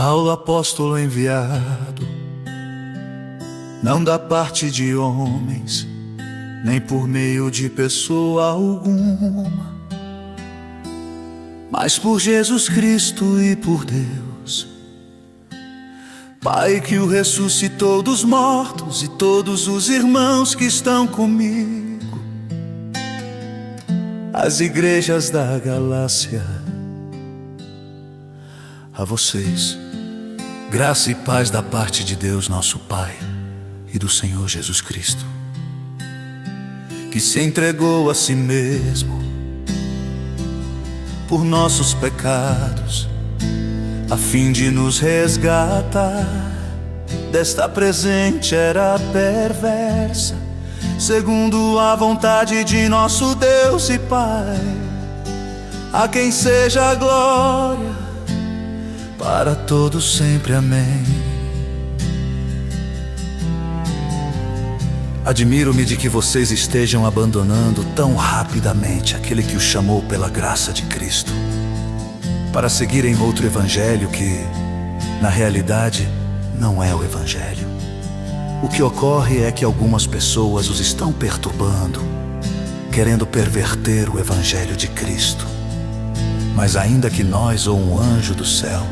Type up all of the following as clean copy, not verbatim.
Paulo, apóstolo enviado, não da parte de homens, nem por meio de pessoa alguma, mas por Jesus Cristo e por Deus, Pai, que o ressuscitou dos mortos, e todos os irmãos que estão comigo, as igrejas da Galácia. A vocês, graça e paz da parte de Deus nosso Pai e do Senhor Jesus Cristo, que se entregou a si mesmo por nossos pecados, a fim de nos resgatar desta presente era perversa, segundo a vontade de nosso Deus e Pai, a quem seja a glória para todos sempre. Amém. Admiro-me de que vocês estejam abandonando tão rapidamente aquele que os chamou pela graça de Cristo, para seguirem outro evangelho que, na realidade, não é o evangelho. O que ocorre é que algumas pessoas os estão perturbando, querendo perverter o evangelho de Cristo. Mas ainda que nós ou um anjo do céu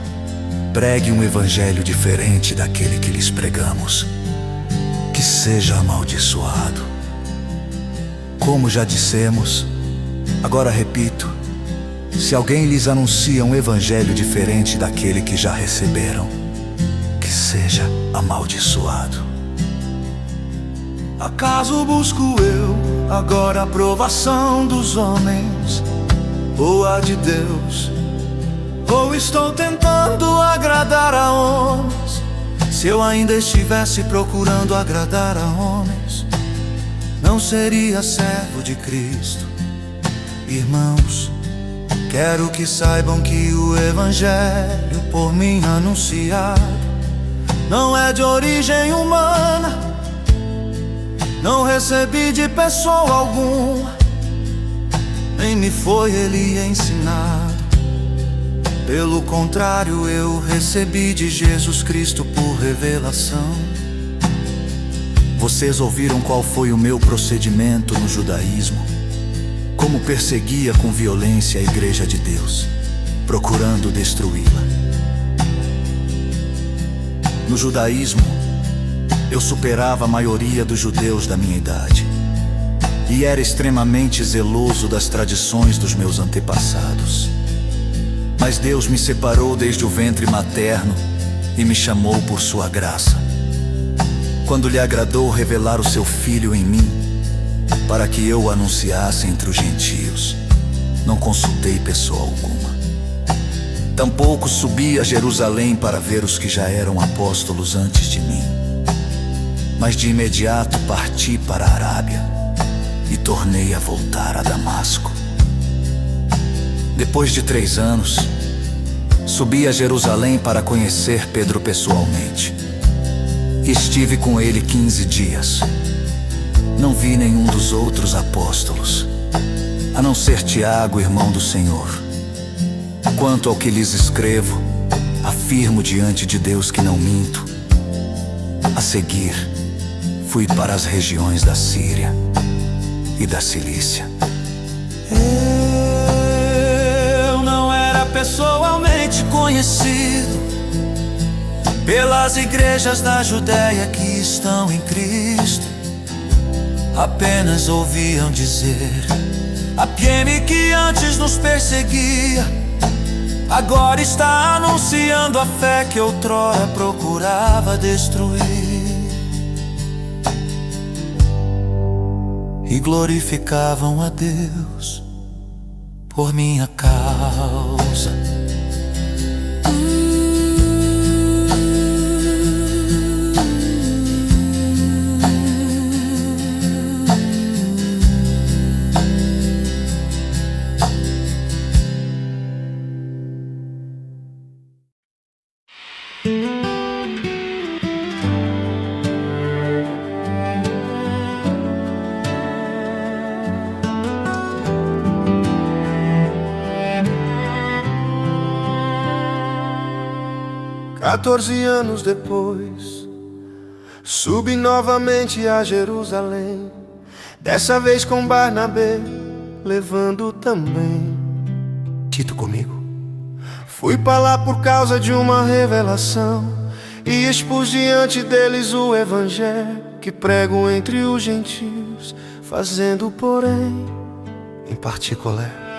pregue um evangelho diferente daquele que lhes pregamos, que seja amaldiçoado. Como já dissemos, agora repito: se alguém lhes anuncia um evangelho diferente daquele que já receberam, que seja amaldiçoado. Acaso busco eu agora a aprovação dos homens, ou a de Deus? Ou estou tentando agradar a homens? Se eu ainda estivesse procurando agradar a homens, não seria servo de Cristo. Irmãos, quero que saibam que o evangelho por mim anunciado não é de origem humana, não recebi de pessoa alguma, nem me foi ele ensinado. Pelo contrário, eu recebi de Jesus Cristo por revelação. Vocês ouviram qual foi o meu procedimento no judaísmo, como perseguia com violência a igreja de Deus, procurando destruí-la. No judaísmo, eu superava a maioria dos judeus da minha idade e era extremamente zeloso das tradições dos meus antepassados. Mas Deus me separou desde o ventre materno e me chamou por sua graça, quando lhe agradou revelar o seu Filho em mim, para que eu o anunciasse entre os gentios. Não consultei pessoa alguma. Tampouco subi a Jerusalém para ver os que já eram apóstolos antes de mim, mas de imediato parti para a Arábia e tornei a voltar a Damasco. Depois de 3 anos, subi a Jerusalém para conhecer Pedro pessoalmente. Estive com ele 15 dias. Não vi nenhum dos outros apóstolos, a não ser Tiago, irmão do Senhor. Quanto ao que lhes escrevo, afirmo diante de Deus que não minto. A seguir, fui para as regiões da Síria e da Cilícia. Eu não era pessoalmente conhecido pelas igrejas da Judéia que estão em Cristo. Apenas ouviam dizer: a PM que antes nos perseguia, agora está anunciando a fé que outrora procurava destruir. E glorificavam a Deus por minha causa. 14 anos depois, subi novamente a Jerusalém, dessa vez com Barnabé, levando também Tito comigo. Fui para lá por causa de uma revelação e expus diante deles o evangelho que prego entre os gentios, fazendo, porém, em particular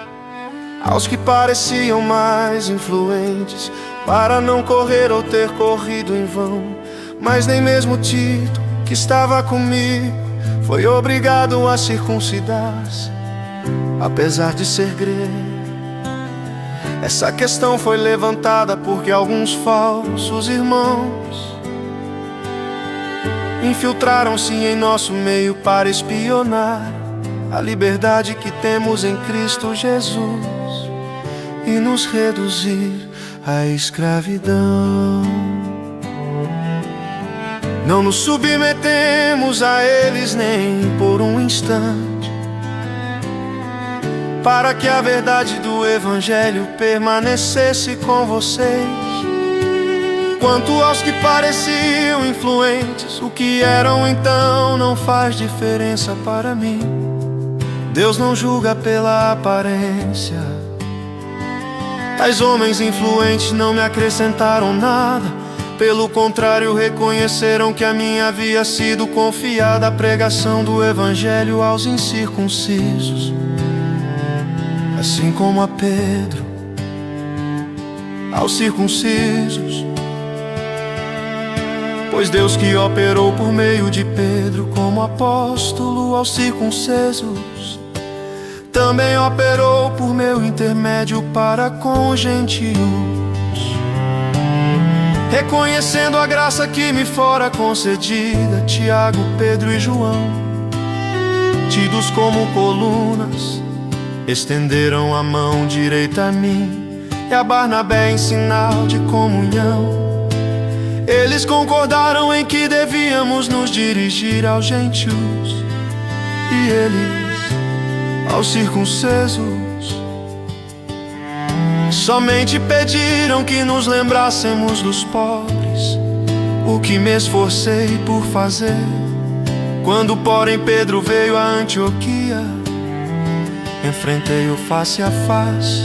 aos que pareciam mais influentes, para não correr ou ter corrido em vão. Mas nem mesmo Tito, que estava comigo, foi obrigado a circuncidar-se, apesar de ser grego. Essa questão foi levantada porque alguns falsos irmãos infiltraram-se em nosso meio para espionar a liberdade que temos em Cristo Jesus e nos reduzir à escravidão. Não nos submetemos a eles nem por um instante, para que a verdade do Evangelho permanecesse com vocês. Quanto aos que pareciam influentes, o que eram então não faz diferença para mim. Deus não julga pela aparência. Tais homens influentes não me acrescentaram nada, pelo contrário, reconheceram que a mim havia sido confiada a pregação do Evangelho aos incircuncisos, assim como a Pedro aos circuncisos. Pois Deus que operou por meio de Pedro como apóstolo aos circuncisos, também operou por meu intermédio para com os gentios, reconhecendo a graça que me fora concedida. Tiago, Pedro e João, tidos como colunas, estenderam a mão direita a mim e a Barnabé em sinal de comunhão. Eles concordaram em que devíamos nos dirigir aos gentios e eles aos circuncisos. Somente pediram que nos lembrássemos dos pobres, o que me esforcei por fazer. Quando, porém, Pedro veio a Antioquia, enfrentei-o face a face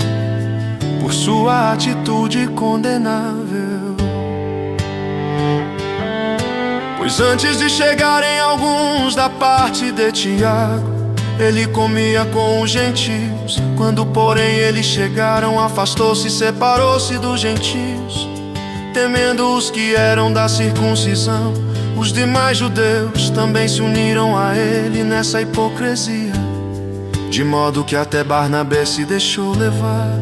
por sua atitude condenável. Pois antes de chegarem alguns da parte de Tiago, ele comia com os gentios. Quando, porém, eles chegaram, afastou-se e separou-se dos gentios, temendo os que eram da circuncisão. Os demais judeus também se uniram a ele nessa hipocrisia, de modo que até Barnabé se deixou levar.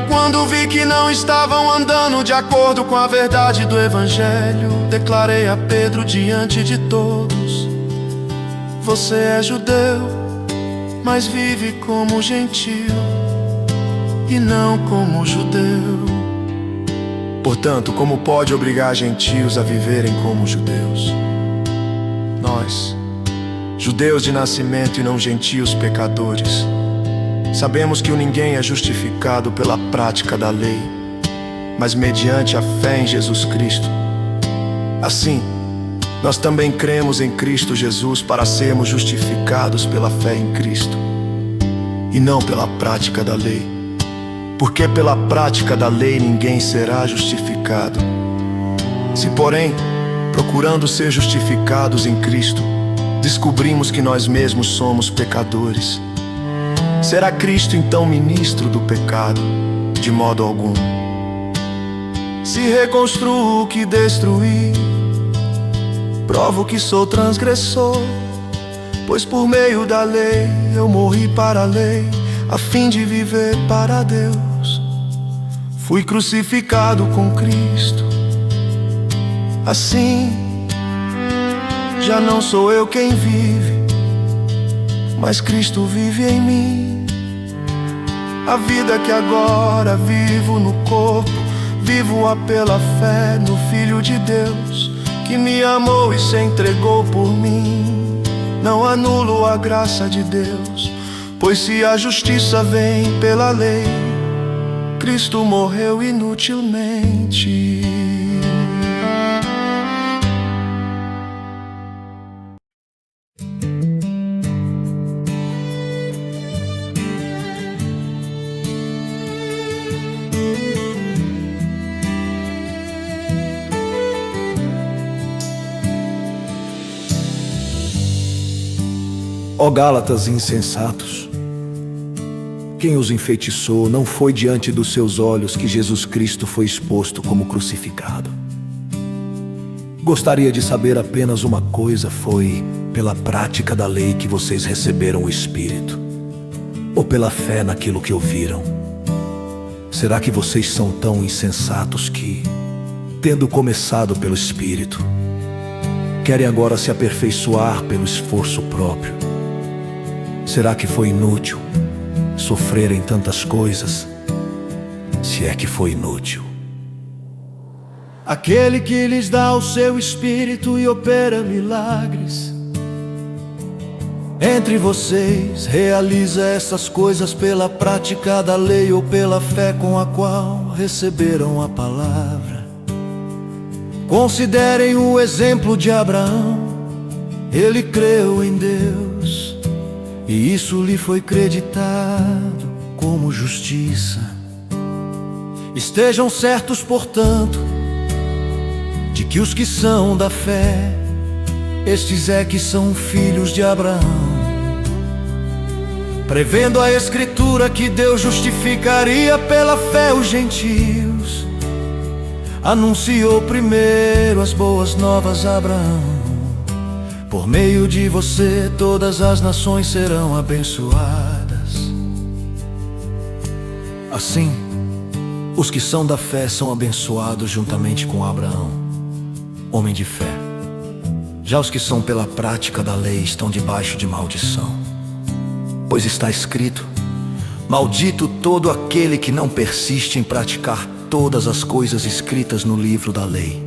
Quando vi que não estavam andando de acordo com a verdade do Evangelho, declarei a Pedro diante de todos: você é judeu, mas vive como gentio e não como judeu. Portanto, como pode obrigar gentios a viverem como judeus? Nós, judeus de nascimento e não gentios pecadores, sabemos que o ninguém é justificado pela prática da lei, mas mediante a fé em Jesus Cristo. Assim, nós também cremos em Cristo Jesus para sermos justificados pela fé em Cristo e não pela prática da lei. Porque pela prática da lei ninguém será justificado. Se, porém, procurando ser justificados em Cristo, descobrimos que nós mesmos somos pecadores, será Cristo então ministro do pecado? De modo algum. Se reconstruo o que destruí, provo que sou transgressor, pois por meio da lei eu morri para a lei, a fim de viver para Deus. Fui crucificado com Cristo. Assim, já não sou eu quem vive, mas Cristo vive em mim. A vida que agora vivo no corpo, vivo-a pela fé no Filho de Deus, que me amou e se entregou por mim. Não anulo a graça de Deus, pois se a justiça vem pela lei, Cristo morreu inutilmente. Ó Gálatas insensatos, quem os enfeitiçou não foi diante dos seus olhos que Jesus Cristo foi exposto como crucificado. Gostaria de saber apenas uma coisa: foi pela prática da lei que vocês receberam o Espírito, ou pela fé naquilo que ouviram? Será que vocês são tão insensatos que, tendo começado pelo Espírito, querem agora se aperfeiçoar pelo esforço próprio? Será que foi inútil sofrerem tantas coisas? Se é que foi inútil. Aquele que lhes dá o seu Espírito e opera milagres entre vocês, realiza essas coisas pela prática da lei ou pela fé com a qual receberam a palavra. Considerem o exemplo de Abraão. Ele creu em Deus e isso lhe foi creditado como justiça. Estejam certos, portanto, de que os que são da fé, estes é que são filhos de Abraão. Prevendo a Escritura que Deus justificaria pela fé os gentios, anunciou primeiro as boas novas a Abraão. Por meio de você todas as nações serão abençoadas. Assim, os que são da fé são abençoados juntamente com Abraão, homem de fé. Já os que são pela prática da lei estão debaixo de maldição. Pois está escrito: maldito todo aquele que não persiste em praticar todas as coisas escritas no livro da lei.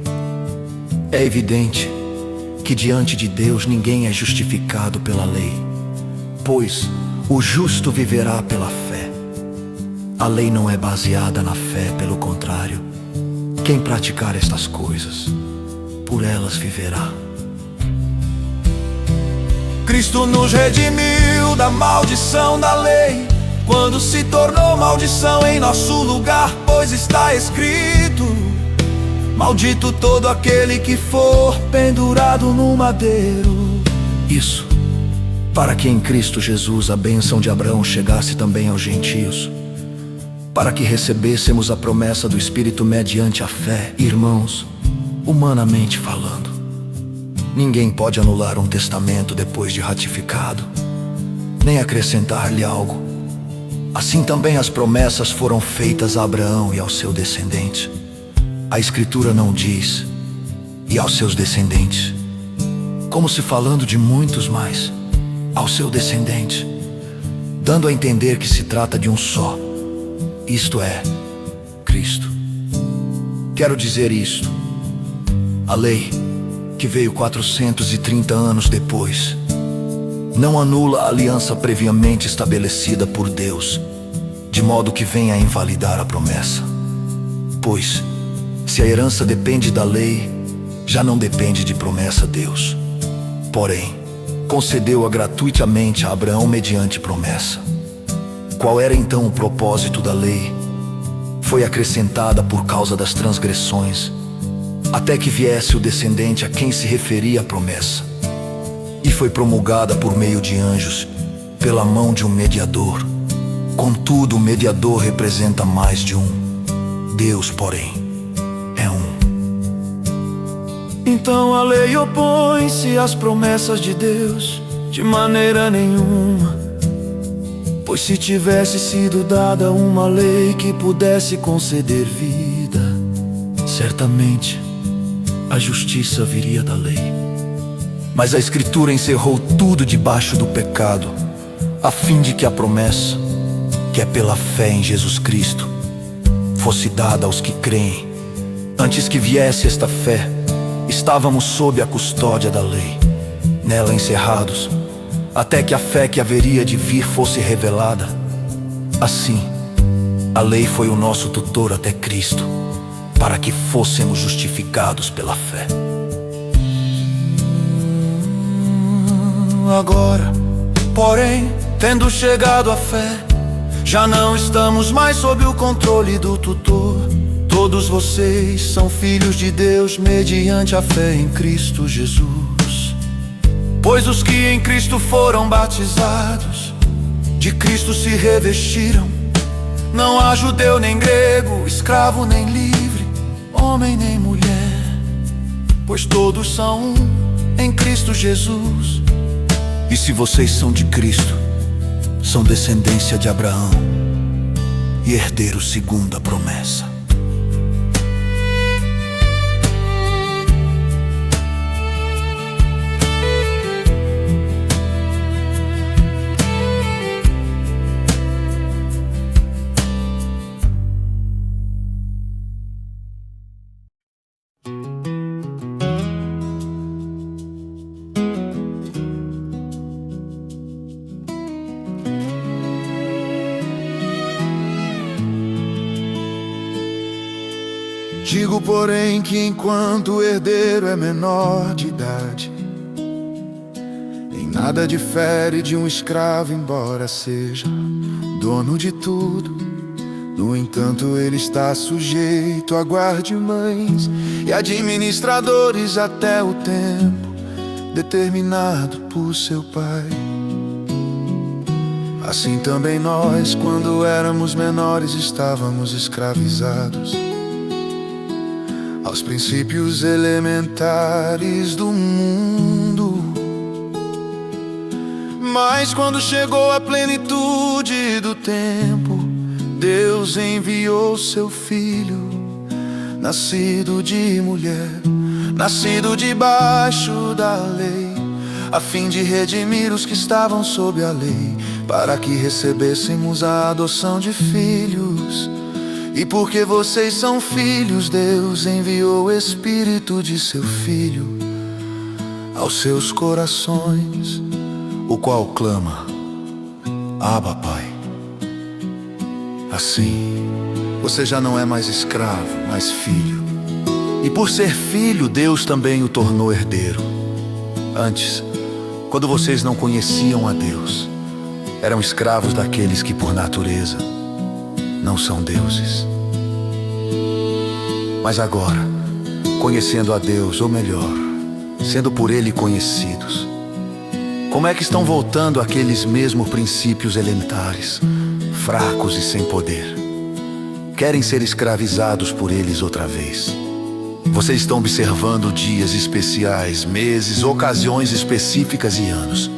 É evidente que diante de Deus ninguém é justificado pela lei, pois o justo viverá pela fé. A lei não é baseada na fé, pelo contrário, quem praticar estas coisas, por elas viverá. Cristo nos redimiu da maldição da lei, quando se tornou maldição em nosso lugar, pois está escrito: maldito todo aquele que for pendurado no madeiro. Isso, para que em Cristo Jesus a bênção de Abraão chegasse também aos gentios, para que recebêssemos a promessa do Espírito mediante a fé. Irmãos, humanamente falando, ninguém pode anular um testamento depois de ratificado, nem acrescentar-lhe algo. Assim também as promessas foram feitas a Abraão e ao seu descendente. A Escritura não diz "e aos seus descendentes", como se falando de muitos, mas ao seu descendente, dando a entender que se trata de um só, isto é, Cristo. Quero dizer isto: a lei, que veio 430 anos depois, não anula a aliança previamente estabelecida por Deus, de modo que venha a invalidar a promessa. Pois, se a herança depende da lei, já não depende de promessa Deus. Porém, concedeu-a gratuitamente a Abraão mediante promessa. Qual era então o propósito da lei? Foi acrescentada por causa das transgressões, até que viesse o descendente a quem se referia a promessa. E foi promulgada por meio de anjos, pela mão de um mediador. Contudo, o mediador representa mais de um. Deus, porém, é um. Então a lei opõe-se às promessas de Deus de maneira nenhuma. Pois se tivesse sido dada uma lei que pudesse conceder vida, certamente a justiça viria da lei. Mas a Escritura encerrou tudo debaixo do pecado, a fim de que a promessa, que é pela fé em Jesus Cristo, fosse dada aos que creem. Antes que viesse esta fé, estávamos sob a custódia da lei, nela encerrados, até que a fé que haveria de vir fosse revelada. Assim, A lei foi o nosso tutor até Cristo, para que fôssemos justificados pela fé. Agora, porém, tendo chegado à fé, já não estamos mais sob o controle do tutor. Todos vocês são filhos de Deus mediante a fé em Cristo Jesus. Pois os que em Cristo foram batizados, de Cristo se revestiram. Não há judeu nem grego, escravo nem livre, homem nem mulher, pois todos são um em Cristo Jesus. E se vocês são de Cristo, são descendência de Abraão e herdeiros segundo a promessa. Digo, porém, que enquanto o herdeiro é menor de idade, em nada difere de um escravo, embora seja dono de tudo. No entanto, ele está sujeito a guardiães e administradores até o tempo determinado por seu pai. Assim também nós, quando éramos menores, estávamos escravizados aos princípios elementares do mundo. Mas quando chegou a plenitude do tempo, Deus enviou seu Filho, nascido de mulher, nascido debaixo da lei, a fim de redimir os que estavam sob a lei, para que recebêssemos a adoção de filhos. E porque vocês são filhos, Deus enviou o Espírito de seu Filho aos seus corações, o qual clama: Abba, Pai. Assim, você já não é mais escravo, mas filho. E por ser filho, Deus também o tornou herdeiro. Antes, quando vocês não conheciam a Deus, eram escravos daqueles que por natureza não são deuses. Mas agora, conhecendo a Deus, ou melhor, sendo por Ele conhecidos, como é que estão voltando àqueles mesmos princípios elementares, fracos e sem poder? Querem ser escravizados por eles outra vez. Vocês estão observando dias especiais, meses, ocasiões específicas e anos.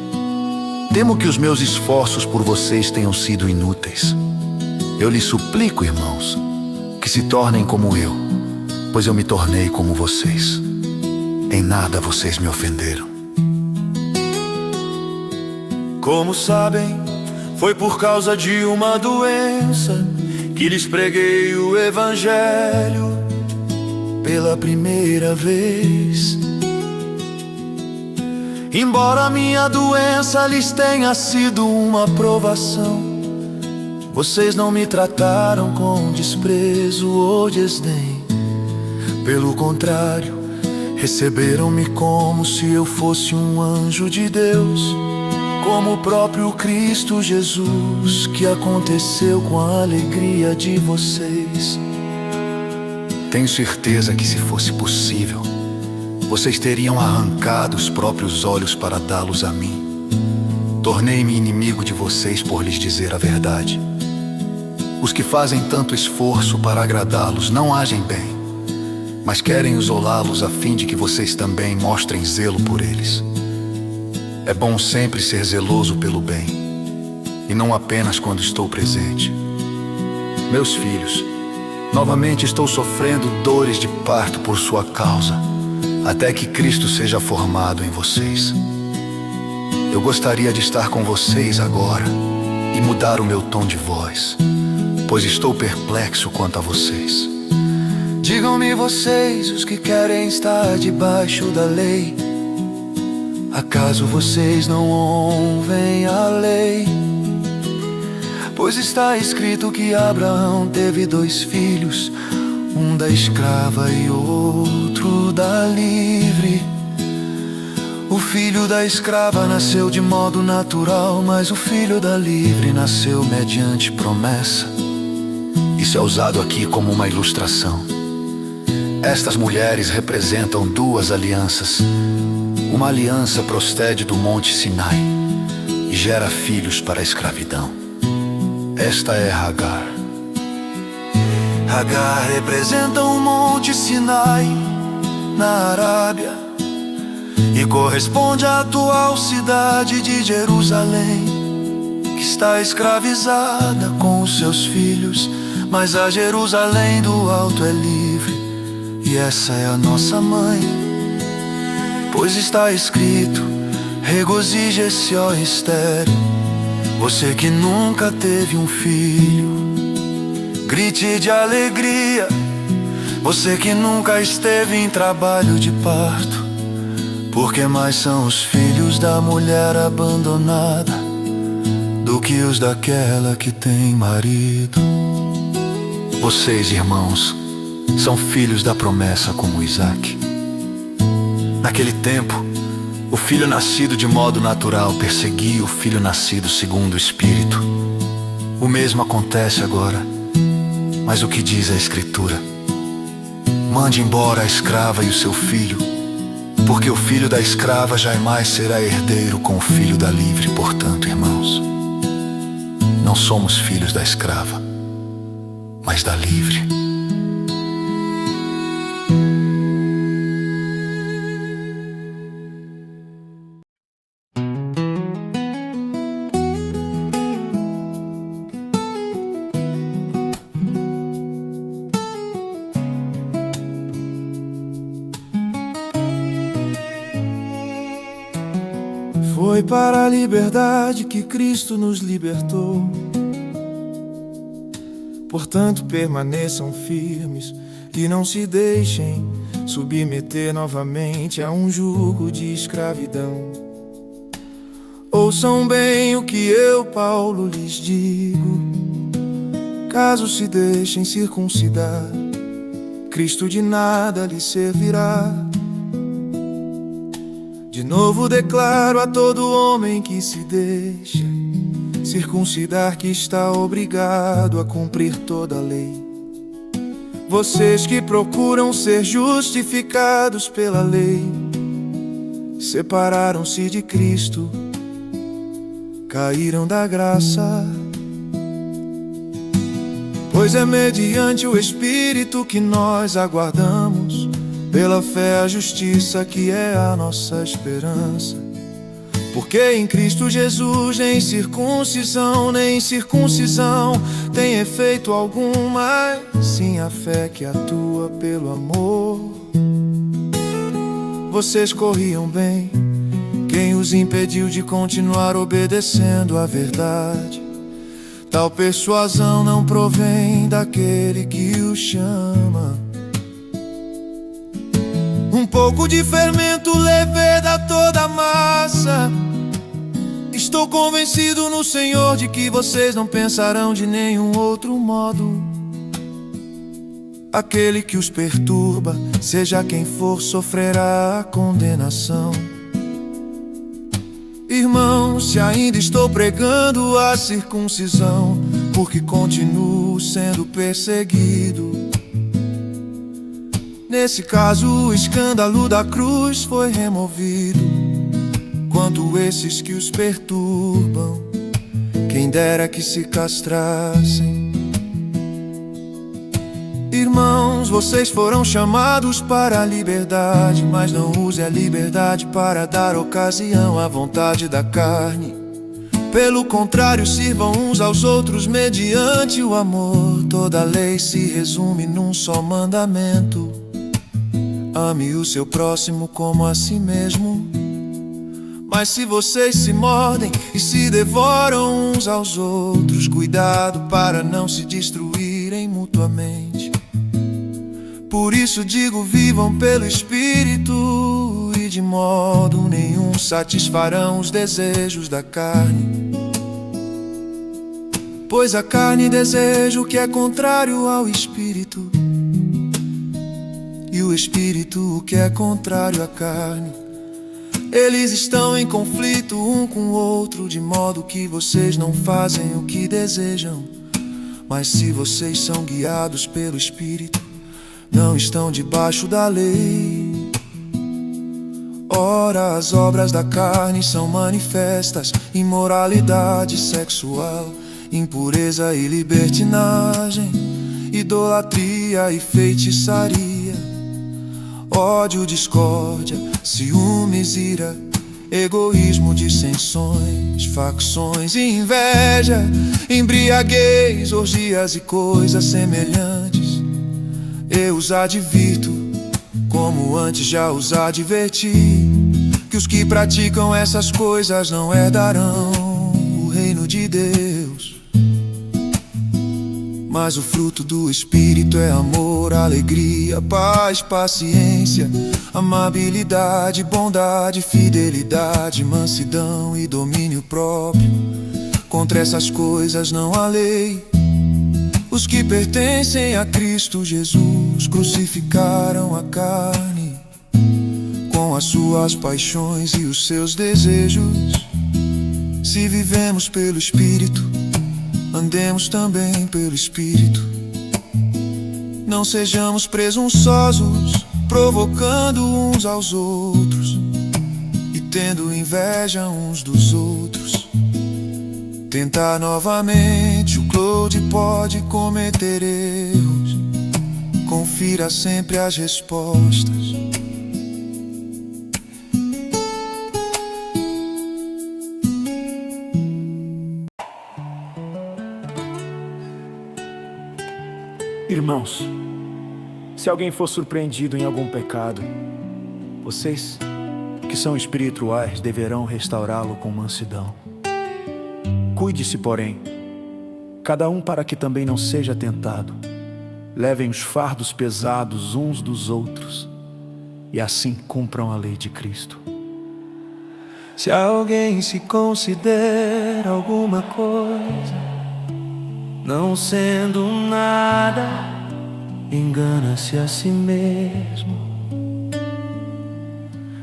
Temo que os meus esforços por vocês tenham sido inúteis. Eu lhes suplico, irmãos, que se tornem como eu, pois eu me tornei como vocês. Em nada vocês me ofenderam. Como sabem, foi por causa de uma doença que lhes preguei o Evangelho pela primeira vez. Embora a minha doença lhes tenha sido uma provação, vocês não me trataram com desprezo ou desdém. Pelo contrário, receberam-me como se eu fosse um anjo de Deus, como o próprio Cristo Jesus, que aconteceu com a alegria de vocês. Tenho certeza que, se fosse possível, vocês teriam arrancado os próprios olhos para dá-los a mim. Tornei-me inimigo de vocês por lhes dizer a verdade. Os que fazem tanto esforço para agradá-los não agem bem, mas querem isolá-los a fim de que vocês também mostrem zelo por eles. É bom sempre ser zeloso pelo bem, e não apenas quando estou presente. Meus filhos, novamente estou sofrendo dores de parto por sua causa, até que Cristo seja formado em vocês. Eu gostaria de estar com vocês agora e mudar o meu tom de voz, pois estou perplexo quanto a vocês. Digam-me vocês, os que querem estar debaixo da lei, acaso vocês não ouvem a lei? Pois está escrito que Abraão teve 2 filhos, um da escrava e outro da livre. O filho da escrava nasceu de modo natural, mas o filho da livre nasceu mediante promessa. Isso é usado aqui como uma ilustração. Estas mulheres representam 2 alianças. Uma aliança procede do Monte Sinai e gera filhos para a escravidão. Esta é Hagar. Hagar representa o Monte Sinai na Arábia e corresponde à atual cidade de Jerusalém, que está escravizada com os seus filhos, mas a Jerusalém do alto é livre, e essa é a nossa mãe. Pois está escrito: regozije-se, ó estéril, você que nunca teve um filho. Grite de alegria, você que nunca esteve em trabalho de parto, porque mais são os filhos da mulher abandonada do que os daquela que tem marido. Vocês, irmãos, são filhos da promessa como Isaque. Naquele tempo, o filho nascido de modo natural perseguia o filho nascido segundo o Espírito. O mesmo acontece agora, mas o que diz a Escritura? Mande embora a escrava e o seu filho, porque o filho da escrava jamais será herdeiro com o filho da livre. Portanto, irmãos, não somos filhos da escrava, mas da livre. Foi para a liberdade que Cristo nos libertou. Portanto, permaneçam firmes e não se deixem submeter novamente a um jugo de escravidão. Ouçam bem o que eu, Paulo, lhes digo: caso se deixem circuncidar, Cristo de nada lhes servirá. De novo declaro a todo homem que se deixa circuncidar que está obrigado a cumprir toda a lei. Vocês que procuram ser justificados pela lei separaram-se de Cristo, caíram da graça. Pois é mediante o Espírito que nós aguardamos pela fé a justiça que é a nossa esperança. Porque em Cristo Jesus nem circuncisão nem incircuncisão tem efeito algum, mas sim a fé que atua pelo amor. Vocês corriam bem, quem os impediu de continuar obedecendo à verdade? Tal persuasão não provém daquele que o chama. Um pouco de fermento leveda toda a massa. Estou convencido no Senhor de que vocês não pensarão de nenhum outro modo. Aquele que os perturba, seja quem for, sofrerá a condenação. Irmãos, se ainda estou pregando a circuncisão, porque continuo sendo perseguido. Nesse caso, o escândalo da cruz foi removido. Quanto esses que os perturbam, quem dera que se castrassem. Irmãos, vocês foram chamados para a liberdade, mas não use a liberdade para dar ocasião à vontade da carne. Pelo contrário, sirvam uns aos outros mediante o amor. Toda a lei se resume num só mandamento: ame o seu próximo como a si mesmo. Mas se vocês se mordem e se devoram uns aos outros, cuidado para não se destruírem mutuamente. Por isso digo, vivam pelo Espírito, e de modo nenhum satisfarão os desejos da carne. Pois a carne deseja o que é contrário ao espírito, e o espírito o que é contrário à carne. Eles estão em conflito um com o outro, de modo que vocês não fazem o que desejam. Mas se vocês são guiados pelo Espírito, não estão debaixo da lei. Ora, as obras da carne são manifestas: imoralidade sexual, impureza e libertinagem, idolatria e feitiçaria, ódio, discórdia, ciúmes, ira, egoísmo, dissensões, facções e inveja, embriaguez, orgias e coisas semelhantes. Eu os advirto, como antes já os adverti, que os que praticam essas coisas não herdarão o reino de Deus. Mas o fruto do Espírito é amor, alegria, paz, paciência, amabilidade, bondade, fidelidade, mansidão e domínio próprio. Contra essas coisas não há lei. Os que pertencem a Cristo Jesus crucificaram a carne com as suas paixões e os seus desejos. Se vivemos pelo Espírito, andemos também pelo Espírito. Não sejamos presunçosos, provocando uns aos outros e tendo inveja uns dos outros. Tentar novamente, o Claude pode cometer erros. Confira sempre as respostas. Irmãos, se alguém for surpreendido em algum pecado, vocês, que são espirituais, deverão restaurá-lo com mansidão. Cuide-se, porém, cada um para que também não seja tentado. Levem os fardos pesados uns dos outros, e assim cumpram a lei de Cristo. Se alguém se considera alguma coisa, não sendo nada, engana-se a si mesmo.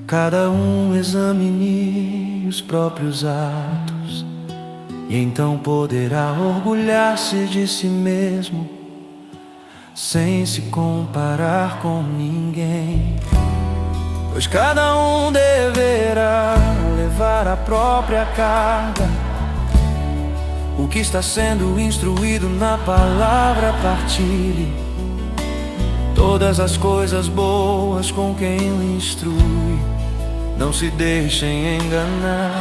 Cada um examine os próprios atos, e então poderá orgulhar-se de si mesmo, sem se comparar com ninguém. Pois cada um deverá levar a própria carga. O que está sendo instruído na palavra, partilhe todas as coisas boas com quem o instrui. Não se deixem enganar,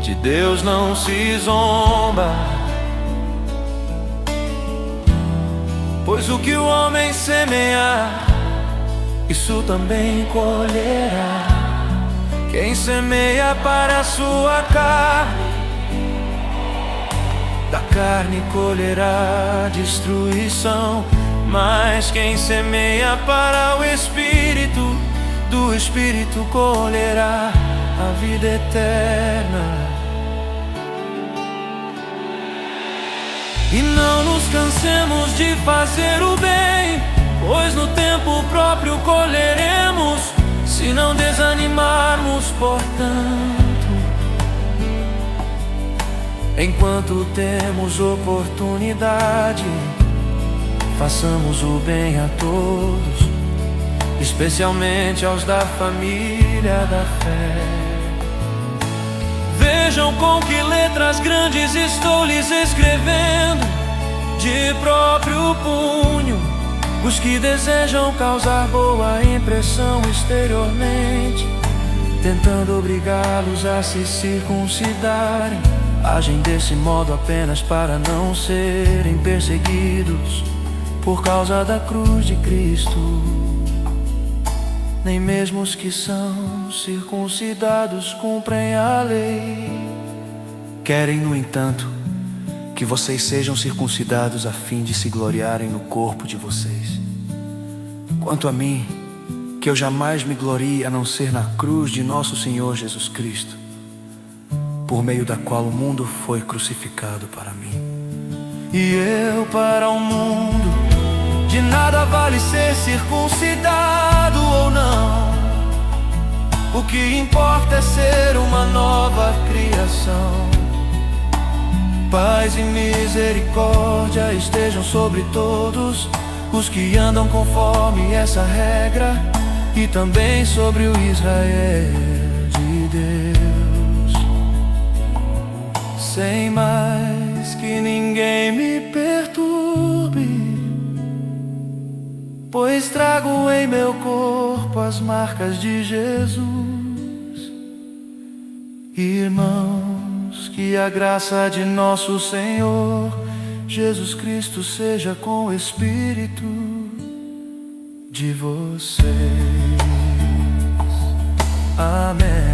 de Deus não se zomba. Pois o que o homem semear, isso também colherá. Quem semeia para a sua carne, da carne colherá destruição. Mas quem semeia para o Espírito, do Espírito colherá a vida eterna. E não nos cansemos de fazer o bem, pois no tempo próprio colheremos, se não desanimarmos, portanto. Enquanto temos oportunidade, façamos o bem a todos, especialmente aos da família da fé. Vejam com que letras grandes estou lhes escrevendo, de próprio punho, os que desejam causar boa impressão exteriormente, tentando obrigá-los a se circuncidarem. Agem desse modo apenas para não serem perseguidos por causa da cruz de Cristo. Nem mesmo os que são circuncidados cumprem a lei. Querem, no entanto, que vocês sejam circuncidados a fim de se gloriarem no corpo de vocês. Quanto a mim, que eu jamais me glorie a não ser na cruz de nosso Senhor Jesus Cristo, por meio da qual o mundo foi crucificado para mim. E eu para o mundo, de nada vale ser circuncidado ou não. O que importa é ser uma nova criação. Paz e misericórdia estejam sobre todos os que andam conforme essa regra, e também sobre o Israel de Deus. Sem mais que ninguém me perturbe, pois trago em meu corpo as marcas de Jesus. Irmãos, que a graça de nosso Senhor Jesus Cristo seja com o espírito de vocês. Amém.